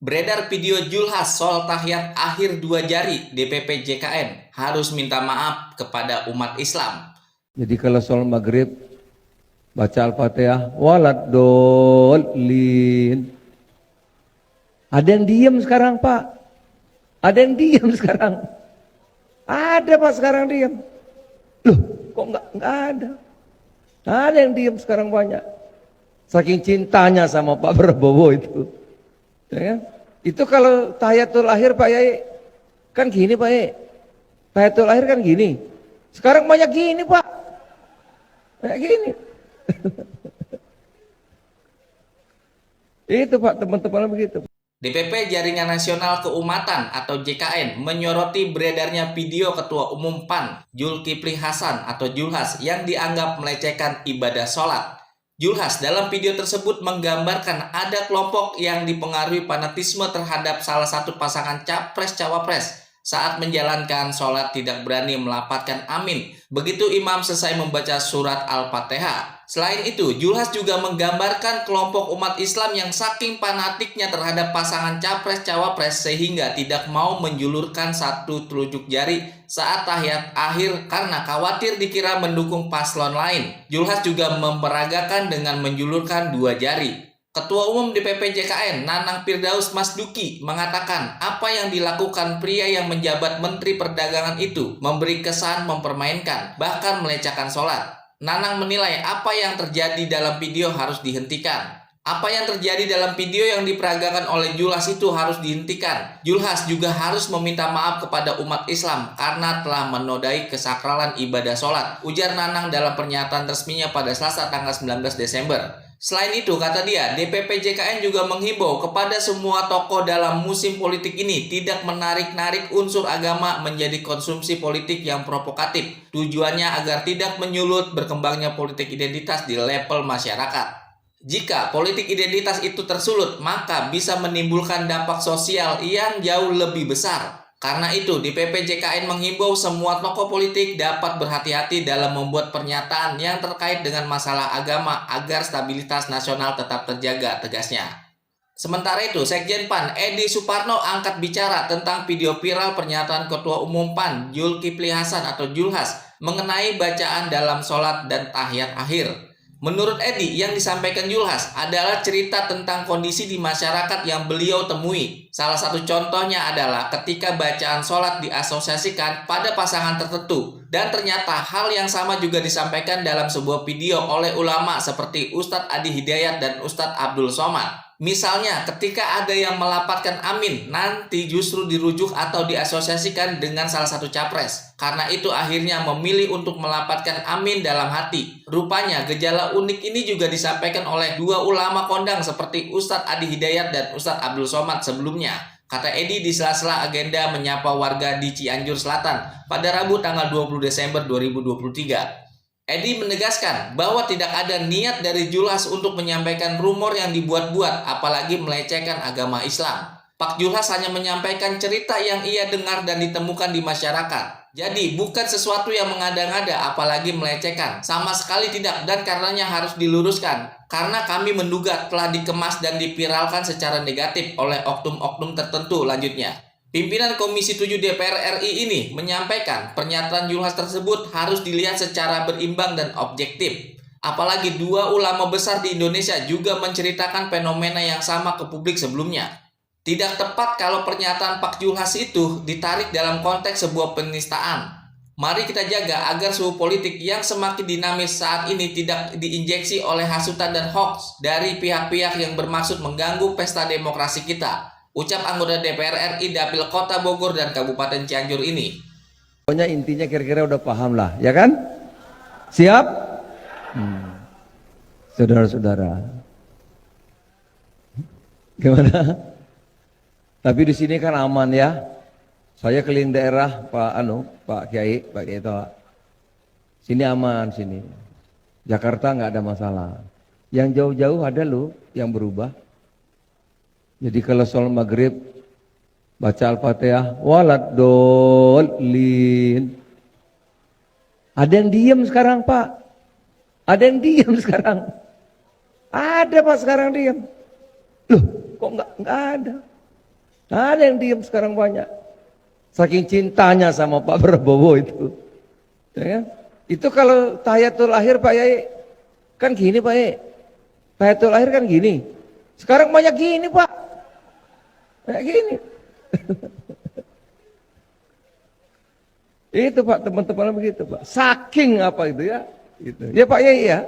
Beredar video Julhas soal tahiyat akhir 2 jari DPP JKN harus minta maaf kepada umat Islam. Jadi kalau sholat maghrib baca Al-Fatihah walad dolin. Ada yang diam sekarang Pak. Ada yang diam sekarang. Ada Pak sekarang diam. Loh kok enggak ada. Ada yang diam sekarang banyak. Saking cintanya sama Pak Prabowo itu. Ya kan? Itu kalau tahiyatul akhir Pak Yai kan gini Pak Yai. Tahiyatul akhir kan gini. Sekarang banyak gini Pak. Kayak gini. Itu Pak teman-teman begitu. DPP Jaringan Nasional Keumatan atau JKN menyoroti beredarnya video Ketua Umum PAN Zulkifli Hasan atau Julhas yang dianggap melecehkan ibadah sholat. Julhas dalam video tersebut menggambarkan ada kelompok yang dipengaruhi fanatisme terhadap salah satu pasangan capres-cawapres saat menjalankan sholat tidak berani melafadzkan amin begitu imam selesai membaca surat Al-Fatihah. Selain itu, Julhas juga menggambarkan kelompok umat Islam yang saking fanatiknya terhadap pasangan capres-cawapres sehingga tidak mau menjulurkan satu telunjuk jari saat tahiyat akhir karena khawatir dikira mendukung paslon lain. Julhas juga memperagakan dengan menjulurkan 2 jari. Ketua Umum DPP JKN Nanang Firdaus Masduki mengatakan apa yang dilakukan pria yang menjabat Menteri Perdagangan itu memberi kesan mempermainkan, bahkan melecehkan sholat. Nanang menilai apa yang terjadi dalam video harus dihentikan. Apa yang terjadi dalam video yang diperagakan oleh Julhas itu harus dihentikan. Julhas juga harus meminta maaf kepada umat Islam karena telah menodai kesakralan ibadah sholat, ujar Nanang dalam pernyataan resminya pada Selasa tanggal 19 Desember. Selain itu, kata dia, DPP JKN juga menghimbau kepada semua tokoh dalam musim politik ini tidak menarik-narik unsur agama menjadi konsumsi politik yang provokatif. Tujuannya agar tidak menyulut berkembangnya politik identitas di level masyarakat. Jika politik identitas itu tersulut, maka bisa menimbulkan dampak sosial yang jauh lebih besar. Karena itu, DPP JKN menghimbau semua tokoh politik dapat berhati-hati dalam membuat pernyataan yang terkait dengan masalah agama agar stabilitas nasional tetap terjaga, tegasnya. Sementara itu, Sekjen PAN Edi Suparno angkat bicara tentang video viral pernyataan Ketua Umum PAN Zulkifli Hasan atau Julhas mengenai bacaan dalam sholat dan tahiyat akhir. Menurut Edi, yang disampaikan Julhas adalah cerita tentang kondisi di masyarakat yang beliau temui. Salah satu contohnya adalah ketika bacaan sholat diasosiasikan pada pasangan tertentu. Dan ternyata hal yang sama juga disampaikan dalam sebuah video oleh ulama seperti Ustadz Adi Hidayat dan Ustadz Abdul Somad. Misalnya ketika ada yang melapatkan amin, nanti justru dirujuk atau diasosiasikan dengan salah satu capres. Karena itu akhirnya memilih untuk melapatkan amin dalam hati. Rupanya gejala unik ini juga disampaikan oleh 2 ulama kondang seperti Ustadz Adi Hidayat dan Ustadz Abdul Somad sebelumnya. Kata Edi di sela-sela agenda menyapa warga di Cianjur Selatan pada Rabu tanggal 20 Desember 2023. Edi menegaskan bahwa tidak ada niat dari Julhas untuk menyampaikan rumor yang dibuat-buat, apalagi melecehkan agama Islam. Pak Julhas hanya menyampaikan cerita yang ia dengar dan ditemukan di masyarakat. Jadi bukan sesuatu yang mengada-ngada, apalagi melecehkan. Sama sekali tidak, dan karenanya harus diluruskan. Karena kami menduga telah dikemas dan dipiralkan secara negatif oleh oknum-oknum tertentu, lanjutnya. Pimpinan Komisi 7 DPR RI ini menyampaikan pernyataan Julhas tersebut harus dilihat secara berimbang dan objektif. Apalagi 2 ulama besar di Indonesia juga menceritakan fenomena yang sama ke publik sebelumnya. Tidak tepat kalau pernyataan Pak Julhas itu ditarik dalam konteks sebuah penistaan. Mari kita jaga agar suhu politik yang semakin dinamis saat ini tidak diinjeksi oleh hasutan dan hoax dari pihak-pihak yang bermaksud mengganggu pesta demokrasi kita. Ucap anggota DPR RI Dapil Kota Bogor dan Kabupaten Cianjur ini. Pokoknya intinya kira-kira udah paham lah, ya kan? Siap? Saudara-saudara. Gimana? Tapi di sini kan aman ya. Saya keliling daerah Pak Kiai itu. Sini aman sini. Jakarta nggak ada masalah. Yang jauh-jauh ada loh yang berubah. Jadi kalau sholat maghrib baca Al-Fatihah walad dolin. Ada yang diam sekarang Pak. Ada yang diam sekarang. Ada Pak sekarang diam. Loh kok nggak ada. Ada yang diam sekarang banyak. Saking cintanya sama Pak Prabowo itu. Ya kan? Itu kalau tahiyatul akhir Pak Yai, kan gini Pak Yai. Tahiyatul akhir kan gini. Sekarang banyak gini Pak. Kayak gini. Itu Pak, teman-teman begitu Pak. Saking apa itu ya? Gitu. Ya Pak Yai ya.